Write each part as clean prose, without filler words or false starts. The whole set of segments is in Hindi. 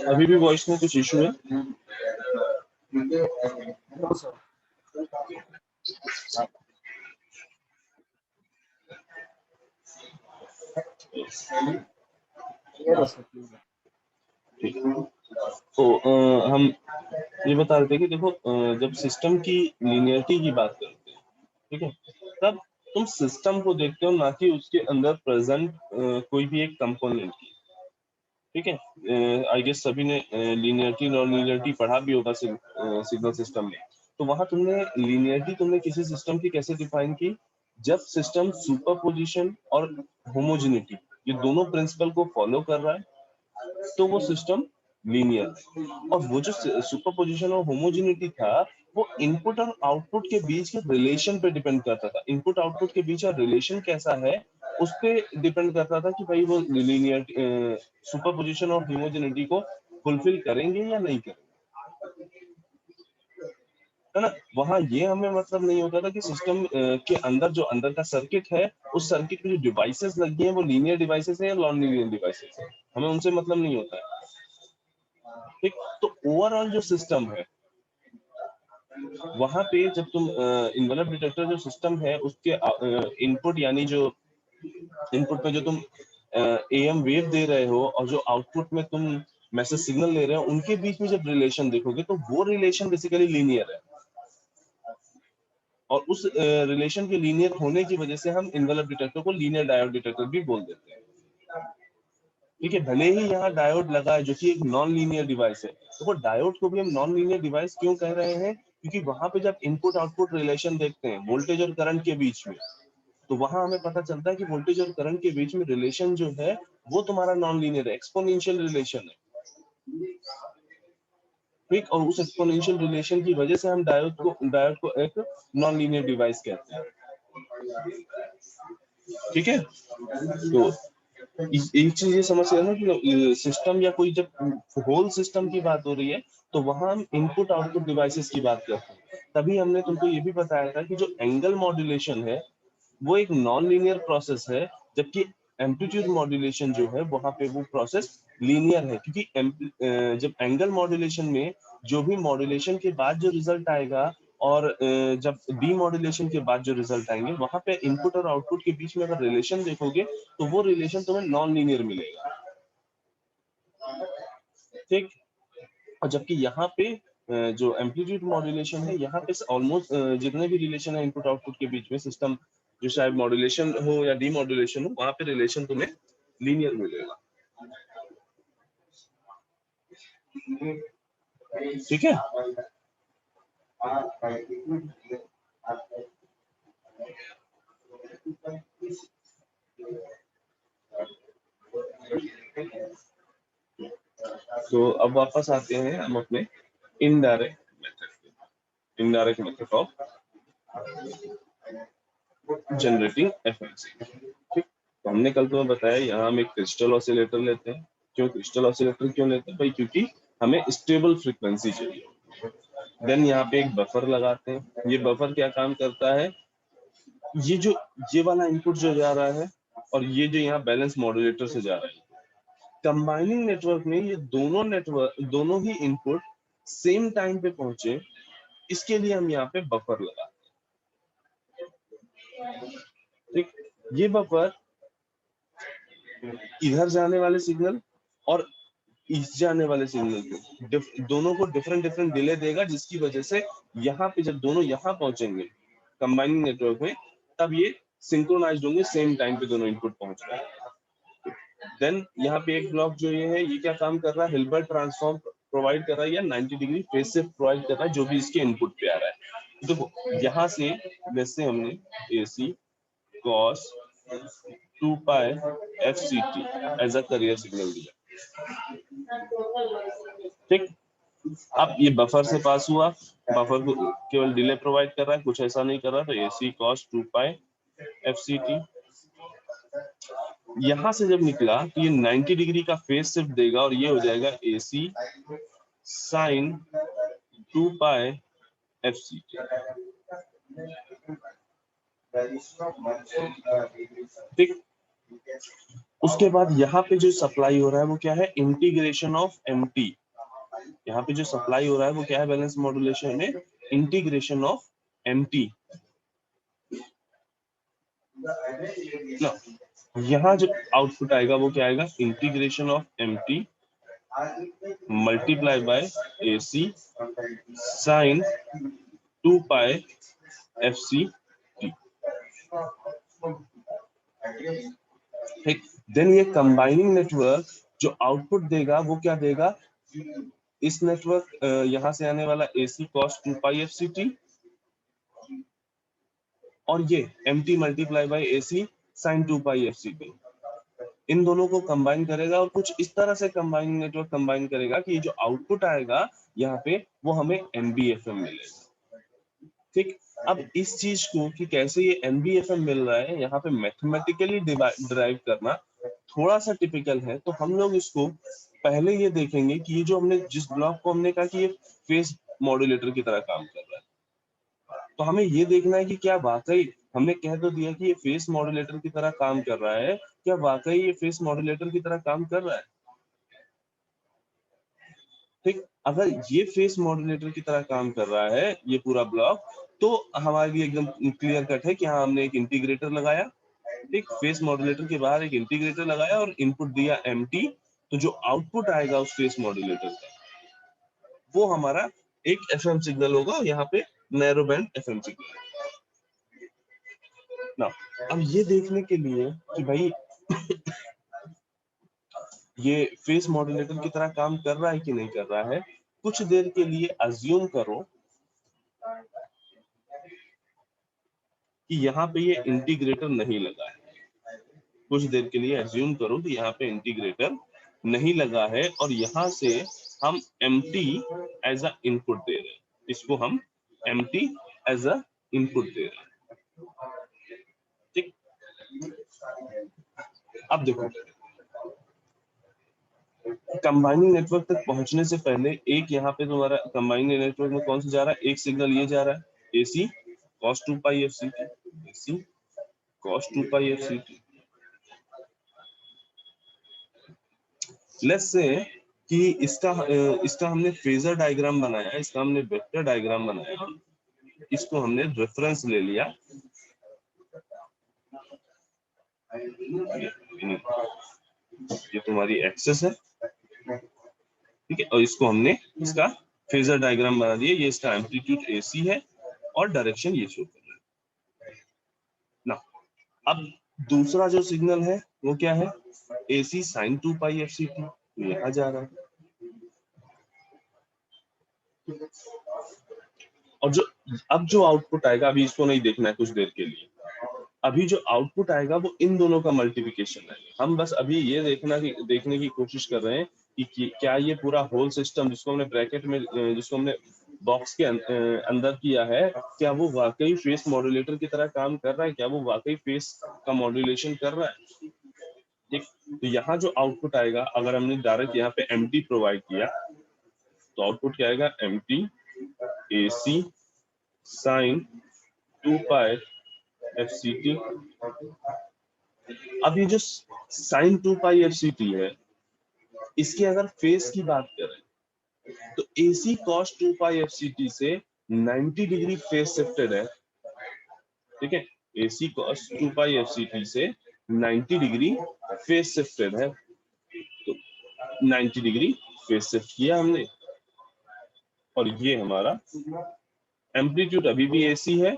अभी भी वॉइस में कुछ इशू है? तो हम ये बता रहे थे कि देखो, जब सिस्टम की लीनियरिटी की बात करते हैं, ठीक है, तब तुम सिस्टम को देखते हो, ना कि उसके अंदर प्रेजेंट कोई भी एक कंपोनेंट की। ठीक है, आई गेस सभी ने लीनियरिटी नॉन लीनियरिटी पढ़ा भी होगा सिग्नल सिस्टम में। तो वहां तुमने लीनियरिटी तुमने किसी सिस्टम की कैसे डिफाइन की? जब सिस्टम सुपरपोजिशन और होमोजेनिटी ये दोनों प्रिंसिपल को फॉलो कर रहा है तो वो सिस्टम लीनियर है। और वो जो सुपरपोजिशन और होमोजेनिटी था वो इनपुट और आउटपुट के बीच के रिलेशन पे डिपेंड करता था। इनपुट आउटपुट के बीच का रिलेशन कैसा है उस पे डिपेंड करता था कि भाई वो लीनियर सुपरपोजिशन और होमोजेनिटी को फुलफिल करेंगे या नहीं करेंगे, है ना। वहां ये हमें मतलब नहीं होता था कि सिस्टम के अंदर जो अंदर का सर्किट है उस सर्किट में जो डिवाइसेस लगी हैं वो लीनियर डिवाइसेस है या नॉन लीनियर डिवाइसेस है, हमें उनसे मतलब नहीं होता है। ठीक, तो ओवरऑल जो सिस्टम है वहां पे जब तुम इन्वेलप डिटेक्टर जो सिस्टम है उसके इनपुट यानी जो इनपुट में जो तुम एएम वेव दे रहे हो और जो आउटपुट में तुम मैसेज सिग्नल ले रहे हो उनके बीच में जब रिलेशन देखोगे तो वो रिलेशन बेसिकली लीनियर है। और उस रिलेशन के लीनियर होने की वजह से हम इन्वेलप डिटेक्टर को लीनियर डायोड डिटेक्टर भी बोल देते हैं। ठीक है, भले ही यहाँ डायोड लगा है जो कि एक नॉन लीनियर डिवाइस है, तो वो डायोड को भी हम नॉन लीनियर डिवाइस क्यों कह रहे हैं? क्योंकि वहां पे जब इनपुट आउटपुट रिलेशन देखते हैं वोल्टेज और करंट के बीच में, तो वहां हमें पता चलता है कि वोल्टेज और करंट के बीच में रिलेशन जो है वो तुम्हारा नॉन लीनियर है, एक्सपोनेंशियल रिलेशन है। ठीक, और उस एक्सपोनेंशियल रिलेशन की वजह से हम डायोड को एक नॉन लीनियर डिवाइस कहते हैं। ठीक है, तो एक चीज ये समझ ना कि सिस्टम या कोई जब होल सिस्टम की बात हो रही है तो वहां हम इनपुट आउटपुट डिवाइसेस की बात करते हैं। तभी हमने तुमको ये भी बताया था कि जो एंगल मॉड्यूलेशन है वो एक नॉन लीनियर प्रोसेस है, जबकि एम्पलीट्यूड मॉड्यूलेशन जो है वहां पे वो प्रोसेस लीनियर है। क्योंकि जब एंगल मॉड्यूलेशन में जो भी मॉड्यूलेशन के बाद जो रिजल्ट आएगा और जब डीमॉड्यूलेशन के बाद जो रिजल्ट आएंगे वहां पे इनपुट और आउटपुट के बीच में अगर रिलेशन देखोगे तो वो रिलेशन तुम्हें नॉन लीनियर मिलेगा। ठीक, और जबकि यहाँ पे जो एम्पलीट्यूड मॉड्यूलेशन है यहाँ पे ऑलमोस्ट जितने भी रिलेशन है इनपुट आउटपुट के बीच में सिस्टम जो शायद मॉड्यूलेशन हो या डीमॉड्यूलेशन हो वहां पे रिलेशन तुम्हें लीनियर मिलेगा। ठीक है, तो अब वापस आते हैं हम अपने indirect method of generating FMC. ठीक, तो हमने कल तुम्हें बताया यहाँ हम एक क्रिस्टल ऑसिलेटर लेते हैं। क्यों क्रिस्टल ऑसिलेटर क्यों लेते हैं भाई? क्योंकि हमें स्टेबल फ्रीक्वेंसी चाहिए। देन यहाँ पे एक बफर लगाते हैं। ये बफर क्या काम करता है? ये वाला इनपुट जो जा रहा है और ये जो यहाँ बैलेंस मॉड्यूलेटर से जा रहा है, कंबाइनिंग नेटवर्क में ये दोनों ही इनपुट सेम टाइम पे पहुंचे, इसके लिए हम यहाँ पे बफर लगाते हैं। ठीक, ये बफर इधर जाने वाले सिग्नल और इस जाने वाले सिग्नल को दोनों को डिफरेंट डिले देगा, जिसकी वजह से यहाँ पे जब दोनों यहाँ पहुंचेंगे कंबाइनिंग नेटवर्क में तब ये सिंक्रोनाइज्ड होंगे, सेम टाइम पे दोनों इनपुट पहुंच रहे हैं। देन यहाँ पे एक ब्लॉक जो ये है ये क्या काम कर रहा है? हिल्बर्ट ट्रांसफॉर्म प्रोवाइड कर रहा है या 90 डिग्री फेज शिफ्ट प्रोवाइड कर रहा है जो भी इसके इनपुट पे आ रहा है। देखो यहाँ से जैसे हमने AC cos 2 pi FCT as a carrier signal दिया। ठीक, अब ये बफर से पास हुआ, बफर को केवल डिले प्रोवाइड कर रहा है, कुछ ऐसा नहीं कर रहा। तो AC cos 2 पाई FCT यहां से जब निकला तो ये 90 डिग्री का फेज शिफ्ट देगा और ये हो जाएगा AC sin 2 पाई FCT। ठीक। उसके बाद यहाँ पे जो सप्लाई हो रहा है वो क्या है, इंटीग्रेशन ऑफ एमटी। यहाँ पे जो सप्लाई हो रहा है वो क्या है, बैलेंस मॉड्यूलेशन में इंटीग्रेशन ऑफ एमटी। यहाँ जो आउटपुट आएगा वो क्या आएगा, integration of MT multiply by AC sine 2 pi F C T. ठीक। देन ये कंबाइनिंग नेटवर्क जो आउटपुट देगा वो क्या देगा, इस नेटवर्क यहां से आने वाला AC cos 2 pi F C T और ये MT multiply by AC sine 2 pi F C T, इन दोनों को कंबाइन करेगा और कुछ इस तरह से कंबाइनिंग नेटवर्क कंबाइन करेगा कि जो आउटपुट आएगा यहाँ पे वो हमें एमबीएफएम मिलेगा। ठीक। अब इस चीज को कि कैसे ये एमबीएफएम मिल रहा है यहाँ पे मैथमेटिकली डिराइव करना थोड़ा सा टिपिकल है, तो हम लोग इसको पहले ये देखेंगे कि ये जो हमने जिस ब्लॉक को हमने कहा कि ये फेज मॉड्यूलेटर की तरह काम कर रहा है, तो हमें ये देखना है कि क्या वाकई, हमने कह तो दिया कि ये फेस मॉड्यूलेटर की तरह काम कर रहा है, क्या वाकई ये फेस मॉड्यूलेटर की तरह काम कर रहा है। ठीक। अगर ये फेस मॉड्यूलेटर की तरह काम कर रहा है ये पूरा ब्लॉक, तो हमारे लिए एकदम क्लियर कट है कि हाँ हमने एक इंटीग्रेटर लगाया। ठीक। फेस मॉड्यूलेटर के बाहर एक इंटीग्रेटर लगाया और इनपुट दिया एमटी, तो जो आउटपुट आएगा उस फेस मॉड्यूलेटर का वो हमारा एक एफएम सिग्नल होगा, यहाँ पे नैरो बैंड एफएम सिग्नल ना। अब ये देखने के लिए कि भाई ये फेस मॉड्यूलेटर की तरह काम कर रहा है कि नहीं कर रहा है, कुछ देर के लिए अज्यूम करो कि यहाँ पे ये इंटीग्रेटर नहीं लगा है। कुछ देर के लिए अज्यूम करो कि यहाँ पे इंटीग्रेटर नहीं लगा है और यहाँ से हम एमटी एज अ इनपुट दे रहे हैं, इसको हम एमटी एज अ इनपुट दे रहे हैं। ठीक। अब देखो कंबाइनिंग नेटवर्क तक पहुंचने से पहले एक यहाँ पे तुम्हारा कंबाइनिंग नेटवर्क में कौन सा जा रहा है, एक सिग्नल ये जा रहा है AC cos 2 pi F C T, AC cos 2 pi F C T. Let's say कि इसका हमने फेजर डायग्राम बनाया, इसका हमने वेक्टर डायग्राम बनाया, इसको हमने रेफरेंस ले लिया, ये तुम्हारी एक्सेस है। ठीक है, और इसको हमने इसका फेजर डायग्राम बना दिया, ये इसका एम्पलीट्यूड एसी है और डायरेक्शन ये शो कर रहा है ना। अब दूसरा जो सिग्नल है वो क्या है, AC sine 2 pi F C T, यहाँ जा रहा है। और जो अब जो आउटपुट आएगा, अभी इसको नहीं देखना है कुछ देर के लिए, अभी जो आउटपुट आएगा वो इन दोनों का मल्टीप्लिकेशन है। हम बस अभी ये देखने की कोशिश कर रहे हैं कि क्या ये पूरा होल सिस्टम जिसको हमने ब्रैकेट में जिसको हमने बॉक्स के अंदर किया है, क्या वो वाकई फेस मॉड्यूलेटर की तरह काम कर रहा है, क्या वो वाकई फेस का मॉड्यूलेशन कर रहा है। ठीक। तो यहाँ जो आउटपुट आएगा, अगर हमने डायरेक्ट यहाँ पे एमटी प्रोवाइड किया तो आउटपुट क्या आएगा, MT AC sine 2 pi F C T. अब ये जो sign 2 pi F C T है, इसकी अगर फेस की बात करें तो AC cos 2 pi F C T से 90 डिग्री फेस शिफ्टेड है। ठीक है, AC cos 2 pi F C T से 90 डिग्री फेस शिफ्टेड है, तो 90 डिग्री फेस शिफ्ट किया हमने और ये हमारा एम्पलीट्यूड अभी भी एसी है।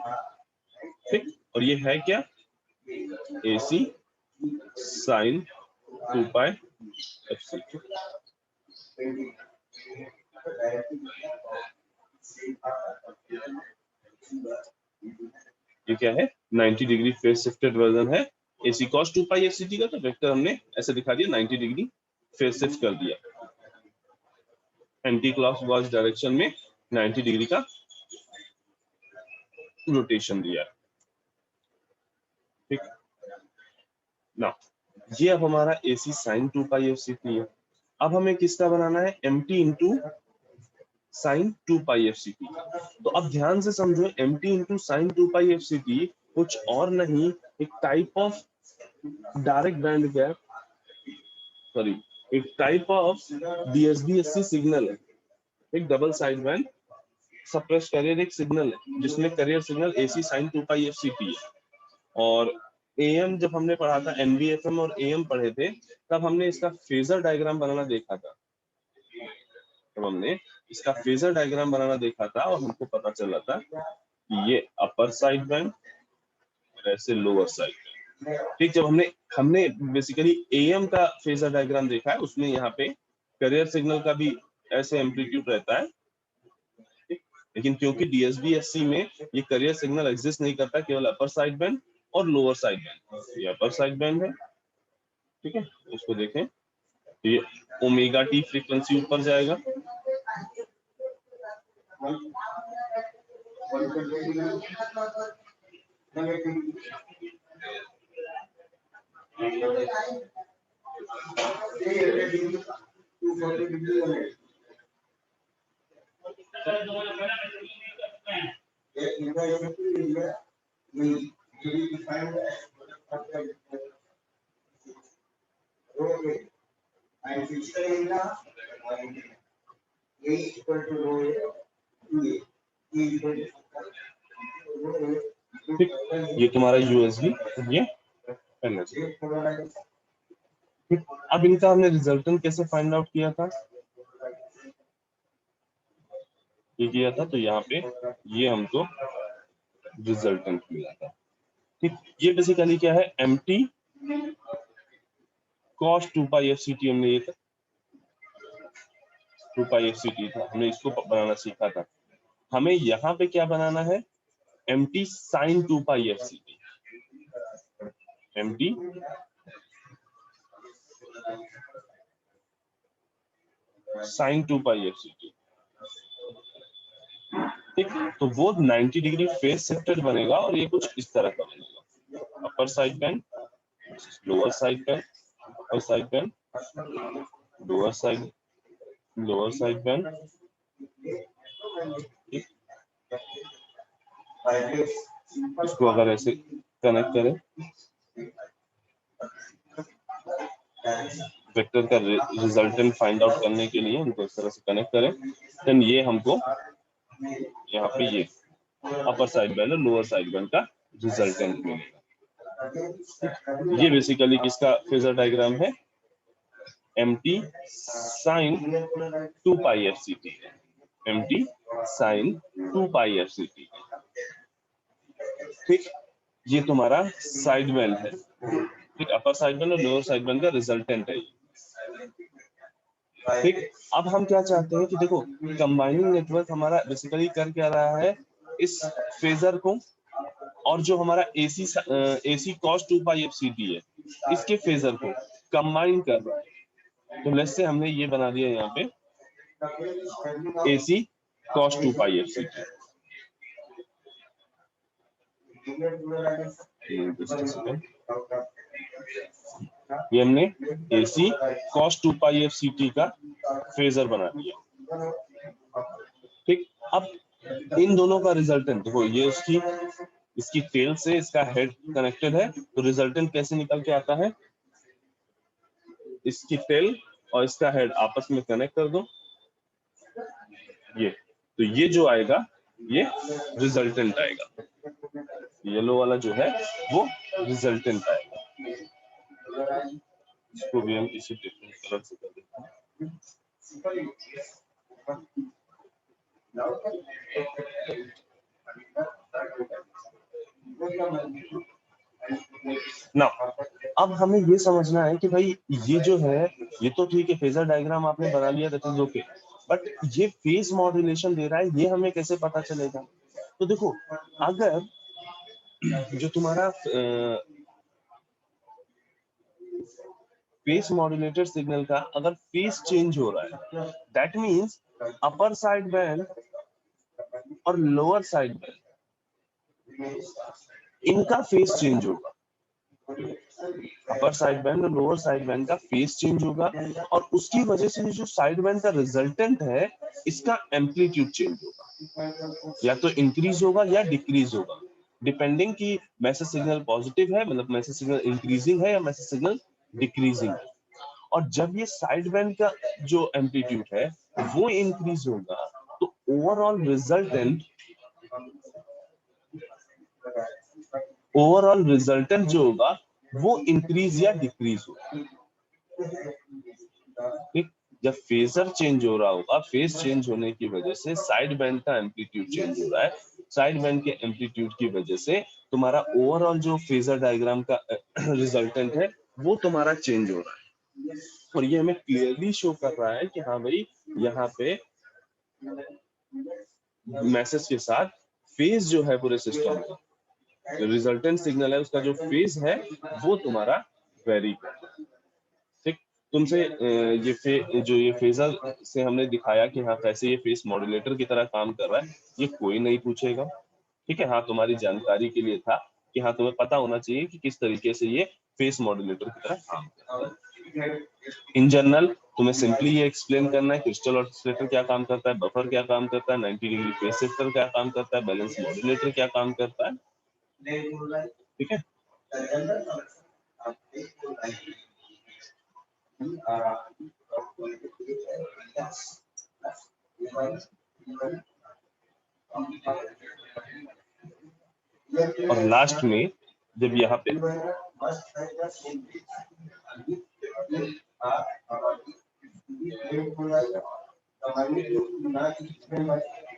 ठीक। और ये है क्या, AC sine 2 pi F C T. ये क्या है, 90 डिग्री फेस शिफ्टेड वर्जन है AC cos 2 pi F C T का, तो वेक्टर हमने ऐसे दिखा दिया, 90 डिग्री फेस शिफ्ट कर दिया, एंटी क्लॉकवाइज डायरेक्शन में 90 डिग्री का रोटेशन दिया। ठीक ना, ये अब हमारा AC sine 2 pi F C T है। अब हमें किसका बनाना है, MT into sine 2 pi F C T. तो अब ध्यान से समझो, MT into sine 2 pi F C T कुछ और नहीं, एक type of direct band gap, sorry, एक टाइप ऑफ DSB-SC सिग्नल है, एक double side band suppress carrier एक सिग्नल है जिसमें carrier signal AC sin 2πfct है। और AM जब हमने पढ़ा था, NVFM और AM पढ़े थे, तब हमने इसका फेजर डायग्राम बनाना देखा था, तब हमने इसका फेजर डायग्राम बनाना देखा था और हमको पता चला था कि ये अपर साइड बैंड और ऐसे लोअर साइड बैंड। ठीक, जब हमने बेसिकली AM का फेजर डायग्राम देखा है, उसमें यहाँ पे कैरियर सिग्नल का भी ऐसे एम्पलीट्यूड रहता है, लेकिन क्योंकि DSB-SC में ये कैरियर सिग्नल एग्जिस्ट नहीं करता, केवल अपर साइड बैंड और लोअर साइड बैंड, ये अपर साइड बैंड है। ठीक है, उसको देखें, ये ओमेगा टी फ्रीक्वेंसी ऊपर जाएगा, ठीक, ये तुम्हारा USB, ये NS। अब इनका हमने रिजल्टेंट कैसे फाइंड आउट किया था, ये किया था, तो यहाँ पे ये हमको रिजल्टेंट मिला था। ठीक, ये बेसिकली क्या है, MT cos 2πfct, हमने ये 2πfct था, हमने इसको बनाना सीखा था। हमें यहाँ पे क्या बनाना है, MT sin 2πfct, MT sin 2πfct। ठीक, तो वो 90 डिग्री फेज शिफ्टेड बनेगा और ये कुछ इस तरह का बनेगा, upper side band, lower side band, upper side band, lower side band. इसको अगर ऐसे कनेक्ट करें, वेक्टर का रिजल्टेंट फाइंड आउट करने के लिए उनको इस तरह से कनेक्ट करें, देन ये हमको यहाँ पे ये अपर साइड बैंड और लोअर साइड बैंड का रिजल्टेंट मिलेगा। ये बेसिकली किसका फेजर डायग्राम है, MT sin 2πfct, MT sin 2πfct। ठीक, ये तुम्हारा साइड बैंड है। ठीक, अपर साइड बैंड और लोअर साइड बैंड का रिजल्टेंट है। ठीक, अब हम क्या चाहते हैं कि देखो, कंबाइनिंग नेटवर्क हमारा बेसिकली कर क्या रहा है, इस फेजर को और जो हमारा AC cos 2πfct है, इसके फेजर को कंबाइन कर रहा है। तो लेट्स से हमने ये बना दिया यहाँ पे AC cos 2πfct, ये हमने AC cos 2πfct का फेजर बना दिया। ठीक, अब इन दोनों का रिजल्टेंट देखो, ये इसकी टेल से इसका हेड कनेक्टेड है, तो रिजल्टेंट कैसे निकल के आता है, इसकी टेल और इसका हेड आपस में कनेक्ट कर दो, ये, तो ये जो आएगा ये रिजल्टेंट आएगा, येलो वाला जो है वो रिजल्टेंट आएगा। इसको भी हम किसी डिफरेंट कलर से कर देते हैं। ना, अब हमें ये समझना है कि भाई ये जो है, ये तो ठीक है, फेजर डायग्राम आपने बना लिया, दैट इज ओके, बट ये फेज मॉड्यूलेशन दे रहा है, ये हमें कैसे पता चलेगा। तो देखो, अगर जो तुम्हारा फेज मॉड्यूलेटेड सिग्नल का अगर फेज चेंज हो रहा है, that means upper side band और लोअर साइड बैंड, इनका फेज चेंज होगा, अपर साइड बैंड और लोअर साइड बैंड का फेज चेंज होगा, और उसकी वजह से जो साइड बैंड का रिजल्टेंट है, इसका एम्पलीट्यूड चेंज होगा, या तो इंक्रीज होगा या डिक्रीज होगा, डिपेंडिंग कि मैसेज सिग्नल पॉजिटिव है, मतलब मैसेज सिग्नल इंक्रीजिंग है या मैसेज सिग्नल डिक्रीजिंग है। और जब ये साइड बैंड का जो एम्पलीट्यूड है वो इंक्रीज होगा तो ओवरऑल रिजल्टेंट जो होगा वो इंक्रीज या डिक्रीज होगा। ठीक, जब फेजर चेंज हो रहा होगा, फेज चेंज होने की वजह से साइड बैंड का एम्पलीट्यूड चेंज हो रहा है, साइड बैंड के एम्पलीट्यूड की वजह से तुम्हारा ओवरऑल जो फेजर डायग्राम का रिजल्टेंट है वो तुम्हारा चेंज हो रहा है। और ये हमें क्लियरली शो कर रहा है कि हाँ भाई यहाँ पे मैसेज के साथ फेज जो है पूरे सिस्टम का, जो रिजल्टेंट सिग्नल है उसका जो फेज है वो तुम्हारा वेरी कर रहा है। ठीक, तुमसे ये फेजर से हमने दिखाया कि हाँ कैसे ये फेस मॉड्यूलेटर की तरह काम कर रहा है, ये कोई नहीं पूछेगा। ठीक है, हाँ तुम्हारी जानकारी के लिए था कि हाँ तुम्हें पता होना चाहिए कि किस तरीके से ये फेस मॉड्यूलेटर की तरह काम करता है। इन जनरल तुम्हें सिंपली ये एक्सप्लेन करना है क्रिस्टल ऑसिलेटर क्या काम करता है, बफर क्या काम करता है, 90 डिग्री फेज शिफ्टर क्या काम करता है, बैलेंस मॉड्यूलेटर क्या काम करता है। ठीक है, और लास्ट में जब यहाँ पे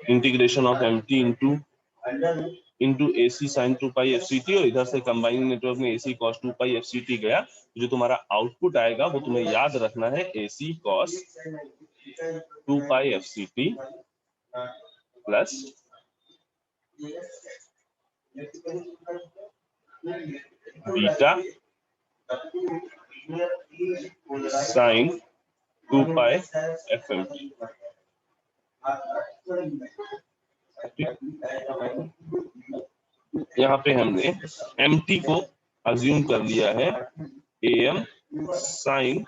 integration of MT into AC sin 2 pi FCT और इधर से कंबाइनिंग नेटवर्क में AC cos 2 पाई FCT गया, जो तुम्हारा आउटपुट आएगा वो तुम्हें याद रखना है AC cos 2 pi FCT plus beta sine 2 pi FMT। यहाँ पे हमने MT को अज्यूम कर लिया है AM sine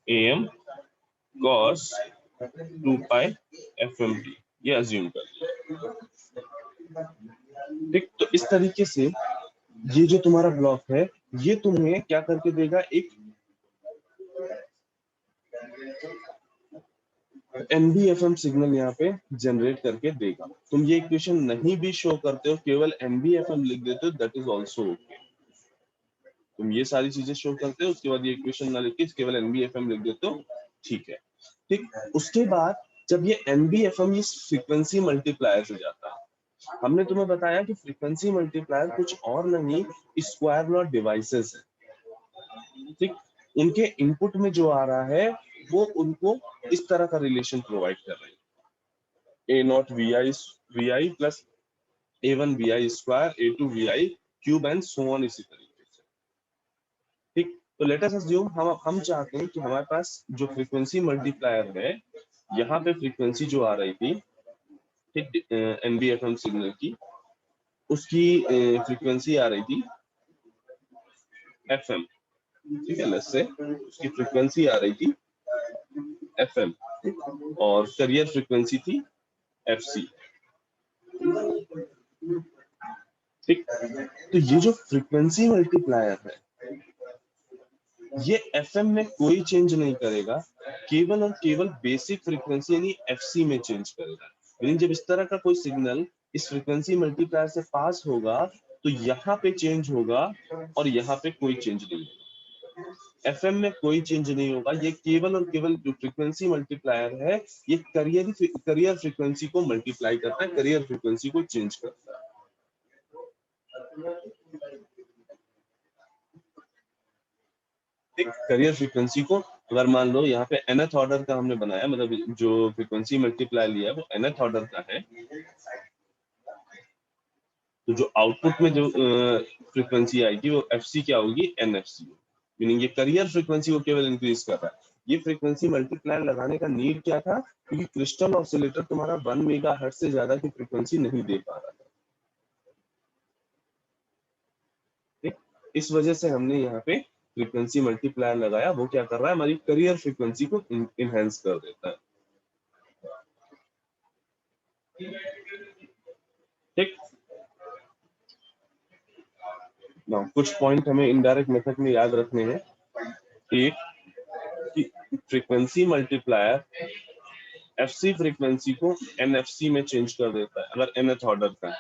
AM cos 2 pi FMT ये अज्यूम कर लिया। ठीक, तो इस तरीके से ये जो तुम्हारा ब्लॉक है ये तुम्हें क्या करके देगा, एक MBFM सिग्नल यहाँ पे जनरेट करके देगा। तुम ये इक्वेशन नहीं भी शो करते हो, केवल MBFM लिख देते हो, दैट इज ऑल्सो ओके। तुम ये सारी चीजें शो करते हो उसके बाद ये इक्वेशन ना लिख के केवल MBFM लिख देते हो, ठीक है। ठीक, उसके बाद जब ये MBFM इस फ्रीक्वेंसी मल्टीप्लायर से जाता है, हमने तुम्हें बताया कि फ्रीक्वेंसी मल्टीप्लायर कुछ और नहीं स्क्वायर लॉ डिवाइसेस है। ठीक, उनके इनपुट में जो आ रहा है वो उनको इस तरह का रिलेशन प्रोवाइड कर रही है, A0 VI plus A1 VI square A2 VI cube and so on, इसी तरीके से। ठीक, तो लेट अस अस्यूम हम चाहते हैं कि हमारे पास जो फ्रीक्वेंसी मल्टीप्लायर है, यहाँ पे फ्रीक्वेंसी जो आ रही थी, ठीक, MBFM सिग्नल की, उसकी फ्रीक्वेंसी आ रही थी FM। ठीक है, लेट्स से उसकी फ्रीक्वेंसी आ रही थी FM और करियर फ्रीक्वेंसी थी FC। ठीक, तो ये जो फ्रीक्वेंसी मल्टीप्लायर है ये FM में कोई चेंज नहीं करेगा, केवल और केवल बेसिक फ्रीक्वेंसी यानी FC में चेंज करेगा। यानी जब इस तरह का कोई सिग्नल इस फ्रीक्वेंसी मल्टीप्लायर से पास होगा तो यहाँ पे चेंज होगा और यहाँ पे कोई चेंज नहीं होगा। FM में कोई चेंज नहीं होगा, ये केवल और केवल जो फ्रीक्वेंसी मल्टीप्लायर है ये करियर फ्रीक्वेंसी को मल्टीप्लाई करता है, करियर फ्रीक्वेंसी को चेंज करता है। करियर फ्रीक्वेंसी को अगर मान लो यहाँ पे nth ऑर्डर का हमने बनाया, मतलब जो फ्रीक्वेंसी मल्टीप्लाई लिया है वो nth ऑर्डर का है, तो जो आउटपुट में जो फ्रीक्वेंसी आएगी वो FC क्या होगी, NFC। मीनिंग ये करियर फ्रीक्वेंसी को केवल इंक्रीज कर रहा है। ये फ्रीक्वेंसी मल्टीप्लायर लगाने का नीड क्या था, क्योंकि क्रिस्टल ऑसिलेटर तुम्हारा 1 मेगाहर्ट्ज से ज्यादा की फ्रीक्वेंसी नहीं दे पा रहा था। ठीक, इस वजह से हमने यहाँ पे फ्रीक्वेंसी मल्टीप्लायर लगाया, वो क्या कर रहा है, हमारी करियर फ्रीक्वेंसी को इनहेंस कर देता है। ठीक। ना कुछ पॉइंट हमें इनडायरेक्ट मेथड में याद रखने हैं। एक कि फ्रीक्वेंसी मल्टीप्लायर एफसी फ्रीक्वेंसी को एनएफसी में चेंज कर देता है अगर nth ऑर्डर का।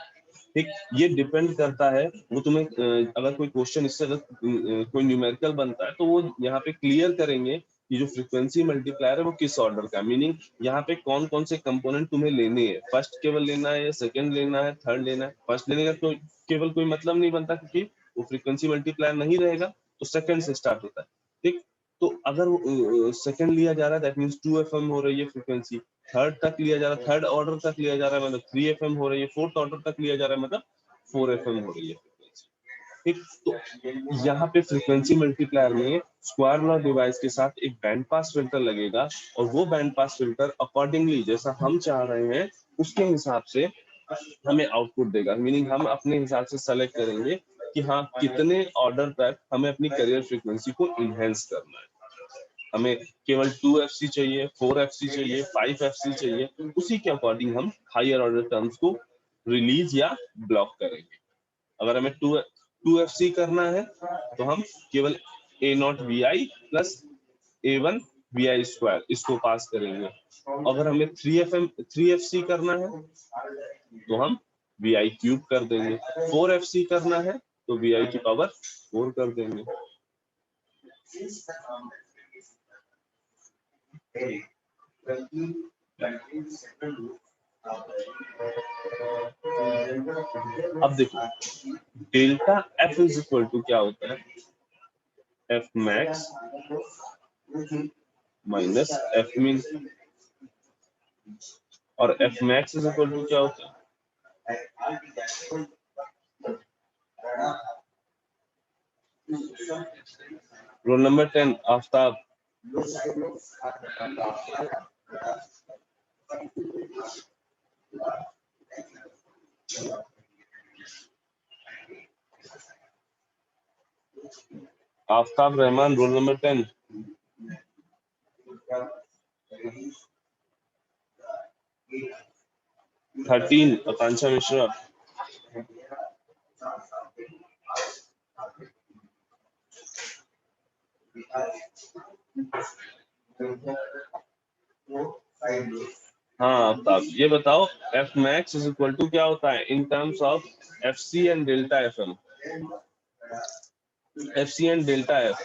ठीक, ये डिपेंड करता है, वो तुम्हें अगर कोई क्वेश्चन इससे कोई न्यूमेरिकल बनता है तो वो यहाँ पे क्लियर करेंगे कि जो फ्रीक्वेंसी मल्टीप्लायर है वो किस ऑर्डर का, मीनिंग यहाँ पे कौन कौन से कंपोनेंट तुम्हें लेने हैं, फर्स्ट केवल लेना है या सेकंड लेना है, थर्ड लेना है। फर्स्ट लेने का तो केवल कोई मतलब नहीं बनता, क्योंकि वो फ्रीक्वेंसी मल्टीप्लायर नहीं रहेगा तो सेकंड से स्टार्ट होता है। ठीक, तो अगर सेकंड लिया जा रहा है दैट मींस 2 FM हो रही है फ्रीक्वेंसी, थर्ड तक लिया जा रहा है, थर्ड ऑर्डर तक लिया जा रहा है मतलब 3 FM हो रही है, फोर्थ ऑर्डर तक लिया जा रहा है मतलब 4 FM हो रही है फ्रीक्वेंसी। ठीक, तो यहाँ पे फ्रीक्वेंसी मल्टीप्लायर में स्क्वायर लॉ डिवाइस के साथ एक बैंड पास फिल्टर लगेगा और वो बैंड पास फिल्टर अकॉर्डिंगली जैसा हम चाह रहे हैं उसके हिसाब से हमें आउटपुट देगा, मीनिंग हम अपने हिसाब से सेलेक्ट करेंगे कि हाँ कितने ऑर्डर तक हमें अपनी करियर फ्रीक्वेंसी को इनहेंस करना है। हमें केवल 2 FC चाहिए, 4 FC चाहिए, 5 FC चाहिए, उसी के अकॉर्डिंग हम हायर ऑर्डर टर्म्स को रिलीज या ब्लॉक करेंगे। अगर हमें 2 FC करना है तो हम केवल A0 VI plus A1 VI square इसको पास करेंगे। अगर हमें 3FC करना है तो हम VI क्यूब कर देंगे, 4FC करना है तो VI की पावर 4 कर देंगे। अब देखो delta F is equal to क्या होता है, F max minus F min, और F max is equal to क्या होता है, roll number 10 Aftab. Aftab Rahman roll number 10। Thirteen Akanksha Mishra. हाँ आफ्ताब ये बताओ F max is equal to क्या होता है in terms of FC and delta FM। FC and delta F,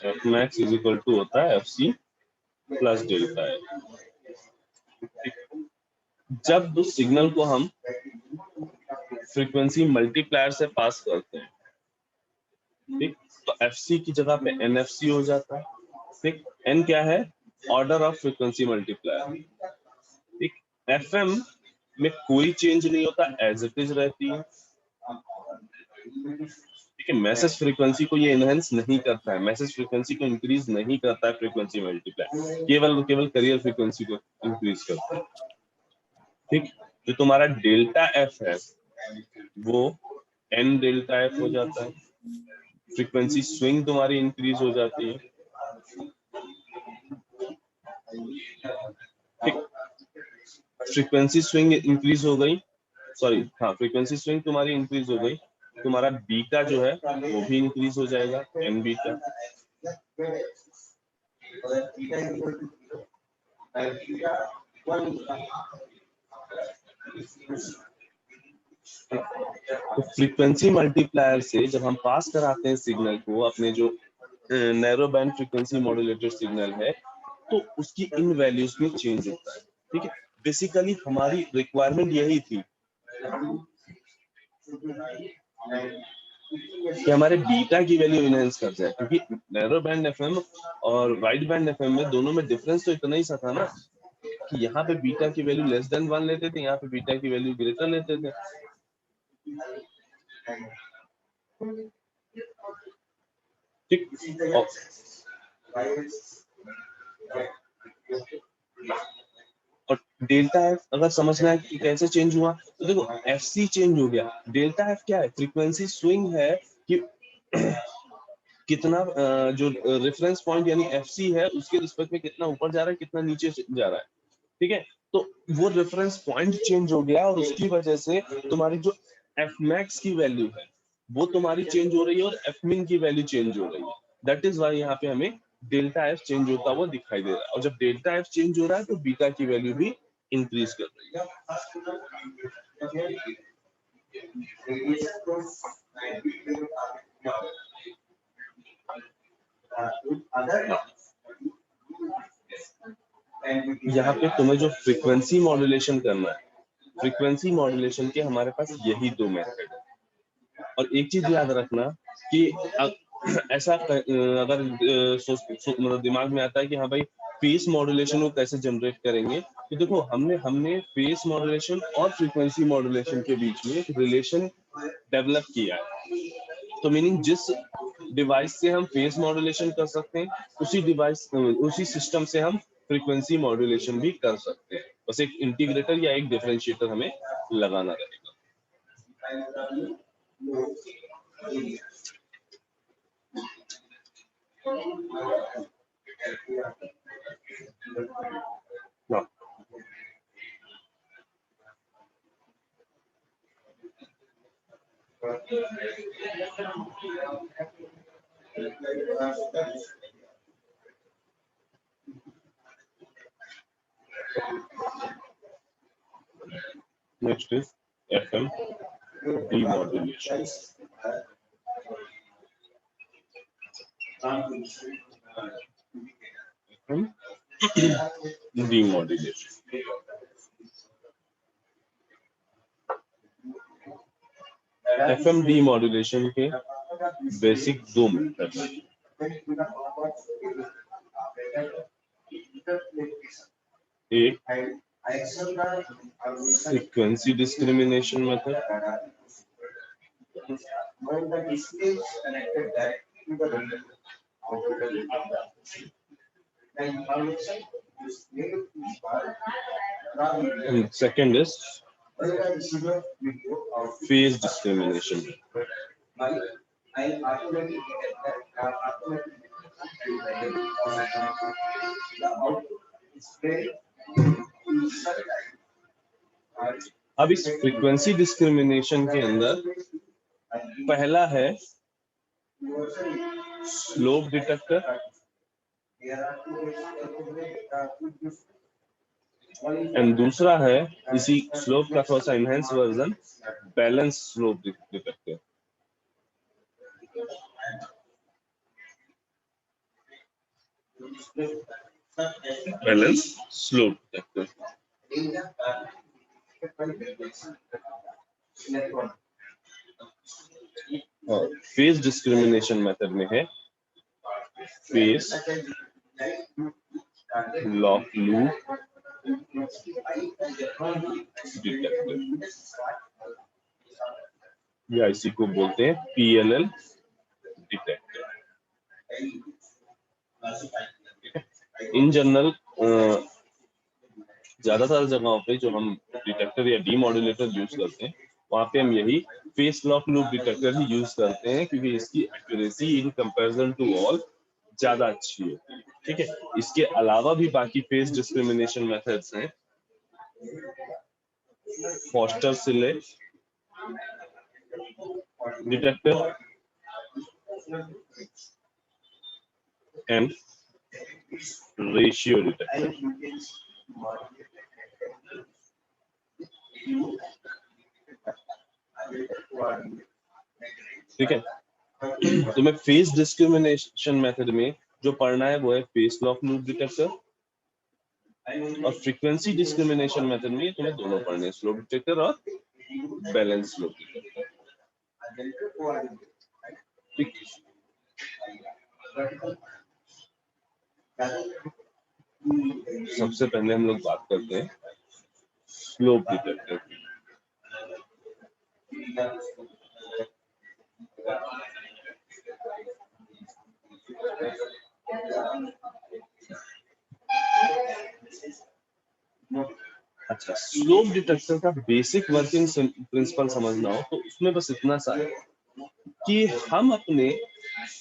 F max is equal to होता है FC प्लस डेल्टा F। जब उस सिग्नल को हम फ्रीक्वेंसी मल्टीप्लायर से पास करते हैं, ठीक, तो FC की जगह पे NFC हो जाता है। ठीक, N क्या है, ऑर्डर ऑफ फ्रीक्वेंसी मल्टीप्लायर। ठीक, FM में कोई चेंज नहीं होता, एज इट इज रहती है। ठीक है, मैसेज फ्रीक्वेंसी को ये इनहेंस नहीं करता है, मैसेज फ्रीक्वेंसी को इंक्रीज नहीं करता है फ्रीक्वेंसी मल्टीप्लायर, केवल करियर फ्रीक्वेंसी को इंक्रीज करता है। ठीक, जो तुम्हारा डेल्टा F है वो N डेल्टा F हो जाता है, फ्रीक्वेंसी स्विंग तुम्हारी इंक्रीज हो जाती है। ठीक, फ्रीक्वेंसी स्विंग इंक्रीज हो गई, सॉरी हाँ फ्रीक्वेंसी स्विंग तुम्हारी इंक्रीज हो गई, तुम्हारा बीटा जो है वो भी इंक्रीज हो जाएगा, N बीटा। तो फ्रीक्वेंसी मल्टीप्लायर से जब हम पास कराते हैं सिग्नल को, अपने जो narrow band frequency modulated signal है, तो उसकी इन वैल्यूज में चेंज होता है। ठीक है, बेसिकली हमारी रिक्वायरमेंट यही थी कि हमारे बीटा की वैल्यू इनहेंस कर जाए, क्योंकि नैरो बैंड एफएम और वाइड बैंड एफएम में दोनों में डिफरेंस तो इतना ही सा था ना कि यहाँ पे बीटा की वैल्यू लेस देन 1 लेते थे, यहाँ पे बीटा की वैल्यू ग्रेटर लेते थे। ठीक। और डेल्टा एफ अगर समझना है कि कैसे चेंज हुआ, तो देखो एफ सी चेंज हो गया। डेल्टा एफ क्या है? फ्रीक्वेंसी स्विंग है कि कितना जो रेफरेंस पॉइंट यानी एफ सी है उसके रिस्पेक्ट में कितना ऊपर जा रहा है, कितना नीचे जा रहा है। ठीक है, तो वो रेफरेंस पॉइंट चेंज हो गया और उसकी वजह से तुम्हारी जो एफ मैक्स की वैल्यू है वो तुम्हारी चेंज हो रही है और एफ मिन की वैल्यू चेंज हो रही है। दैट इज वाई यहाँ पे हमें डेल्टा एफ चेंज होता हुआ दिखाई दे रहा है, और जब डेल्टा एफ चेंज हो रहा है तो बीटा की वैल्यू भी इंक्रीज कर रही है। यहाँ पे तुम्हें जो फ्रीक्वेंसी मॉड्यूलेशन करना है, फ्रीक्वेंसी मॉड्यूलेशन के हमारे पास यही दो मेथड है। और एक चीज याद रखना कि ऐसा अगर मतलब दिमाग में आता है कि हाँ भाई फेस मॉड्यूलेशन को कैसे जनरेट करेंगे, तो देखो हमने फेस मॉड्यूलेशन और फ्रीक्वेंसी मॉड्यूलेशन के बीच में एक रिलेशन डेवलप किया है। तो मीनिंग जिस डिवाइस से हम फेस मॉड्यूलेशन कर सकते हैं उसी सिस्टम से हम फ्रीक्वेंसी मॉड्यूलेशन भी कर सकते हैं। बस एक इंटीग्रेटर या एक डिफरेंशिएटर हमें लगाना रहेगा। हाँ। Next is FM demodulation. Demodulation. FM demodulation के बेसिक दो मेथड। एक frequency discrimination method, and second is phase discrimination. अब इस फ्रीक्वेंसी डिस्क्रिमिनेशन के अंदर पहला है स्लोप डिटेक्टर एंड दूसरा है इसी स्लोप का थोड़ा सा enhance version balance slope detector. Balance slope detector. और फेज डिस्क्रिमिनेशन मेथड में है फेज लॉक लूप डिटेक्टर, या इसी को बोलते हैं PLL डिटेक्टर। इन जनरल ज्यादातर जगहों पे जो हम डिटेक्टर या डीमॉड्यूलेटर यूज करते हैं वहां पे हम यही फेस लॉक लूप डिटेक्टर ही यूज करते हैं, क्योंकि इसकी accuracy in comparison to all ज्यादा अच्छी होती है। ठीक है, इसके अलावा भी बाकी फेस डिस्क्रिमिनेशन मेथड्स हैं, फॉस्टर सिले डिटेक्टर एंड रेशियो डिटेक्टर। ठीक है, तुम्हें फेस डिस्क्रिमिनेशन मेथड में जो पढ़ना है वो है फेस लॉक लूप डिटेक्टर, और फ्रीक्वेंसी डिस्क्रिमिनेशन मेथड में तुम्हें दोनों पढ़ने हैं, स्लोप डिटेक्टर और बैलेंस स्लोप डिटेक्टर। ठीक। सबसे पहले हम लोग बात करते हैं स्लोप डिटेक्टर की। अच्छा, स्लोप डिटेक्टर का बेसिक वर्किंग प्रिंसिपल समझना हो तो उसमें बस इतना सा है कि हम अपने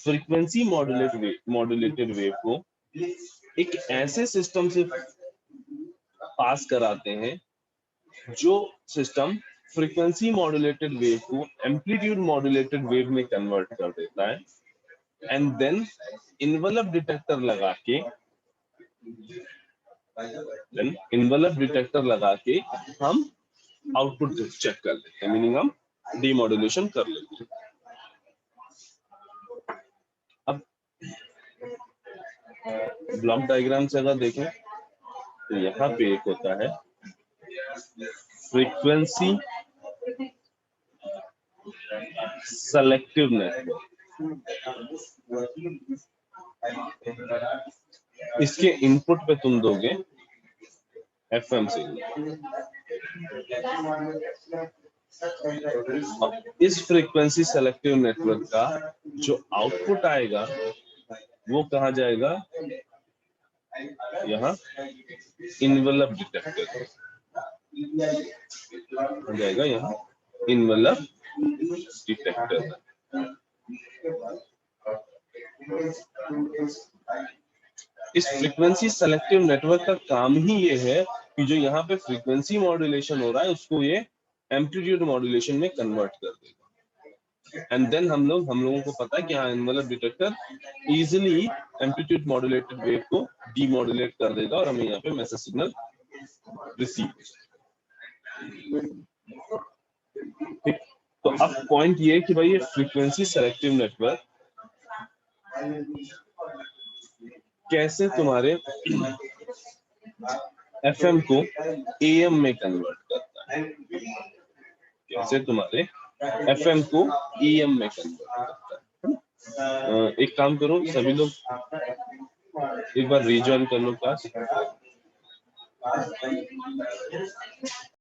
फ्रीक्वेंसी मॉड्यूलेटेड वेव को एक ऐसे सिस्टम से पास कराते हैं जो सिस्टम फ्रीक्वेंसी मॉड्यूलेटेड वेव को एम्पलीट्यूड मॉड्यूलेटेड वेव में कन्वर्ट कर देता है, एंड देन इन्वेलप डिटेक्टर लगा के हम आउटपुट चेक कर लेते हैं, मीनिंग हम डीमॉड्यूलेशन कर लेते हैं। अब ब्लॉक डायग्राम से अगर देखें तो यहाँ पे एक होता है फ्रीक्वेंसी सेलेक्टिव नेटवर्क। इसके इनपुट पे तुम दोगे FM सिग्नल। इस फ्रीक्वेंसी सेलेक्टिव नेटवर्क का जो आउटपुट आएगा वो कहा जाएगा, यहाँ इन्वेलप डिटेक्टर हो जाएगा, यहाँ इन्वेलप डिटेक्टर। इस फ्रीक्वेंसी सेलेक्टिव नेटवर्क का काम ही ये है कि जो यहाँ पे फ्रीक्वेंसी मॉड्यूलेशन हो रहा है उसको ये एम्पलीट्यूड मॉड्यूलेशन में कन्वर्ट कर देगा, एंड देन हम लोगों को पता है कि हाँ envelope detector easily amplitude modulated wave को डीमॉड्यूलेट कर देगा और हमें यहाँ पे मैसेज सिग्नल रिसीव। ठीक, तो अब पॉइंट ये कि भाई ये फ्रीक्वेंसी सेलेक्टिव नेटवर्क कैसे तुम्हारे FM को AM में कन्वर्ट करता है, कैसे तुम्हारे FM को AM में कन्वर्ट करता है। एक काम करो सभी लोग एक बार रिजॉइन कर लो क्लास।